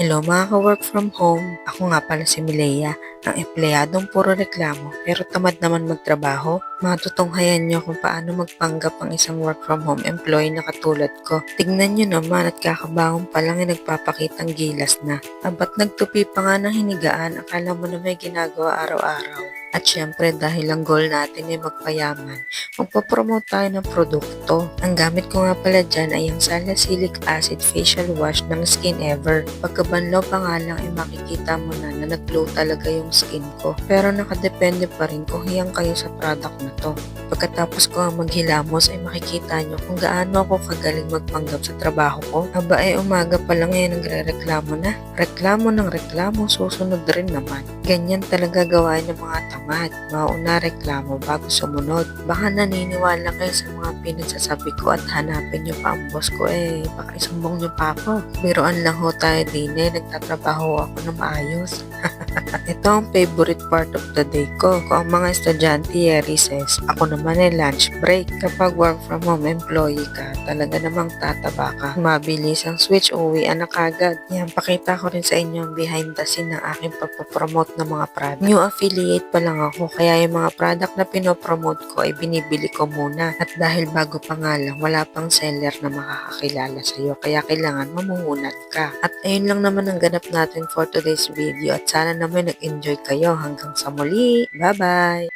Hello mga ka-work from home. Ako nga pala si Milea, ang empleyadong puro reklamo pero tamad naman magtrabaho. Matutunghayan niyo kung paano magpanggap ang isang work from home employee na katulad ko. Tignan niyo naman at kakabangon pa lang ay nagpapakitang gilas na. Abat nagtupi pa nga ng hinigaan, akala mo na may ginagawa araw-araw. At syempre dahil ang goal natin ay magpayaman, magpapromote tayo ng produkto. Ang gamit ko nga pala dyan ay ang salicylic acid facial wash ng Skin Ever. Pagkabanlaw pa nga lang ay makikita mo na nag-glow talaga yung skin ko. Pero nakadepende pa rin kung hiyang kayo sa product na to. Pagkatapos ko ang maghilamos ay makikita nyo kung gaano ako kagaling magpanggap sa trabaho ko. Aba ay umaga pa lang ay nagre-reklamo na. Reklamo ng reklamo, susunod rin naman. Ganyan talaga gawain ng mga tamad. Mauna reklamo bago sumunod. Baka naniniwala kayo sa mga pinagsasabi ko at hanapin nyo pa ang boss ko baka isumbong nyo pa ako. Biroan lang ho tayo din nagtatrabaho ako na maayos. Ito ang favorite part of the day ko. Kung ang mga estudyante recess, ako naman ay lunch break. Kapag work from home employee ka, talaga namang tataba ka. Mabilis ang switch, uwian na kagad. Yan, pakita ko rin sa inyo ang behind the scene ng aking pagpapromote ng mga product. New affiliate pa lang ako, kaya yung mga product na pinopromote ko ay binibili ko muna. At dahil bago pa nga lang, wala pang seller na makakakilala sa'yo, kaya kailangan mamungunat ka. At ayun lang naman ang ganap natin for today's video at sana naman nag-enjoy kayo. Hanggang sa muli. Bye-bye!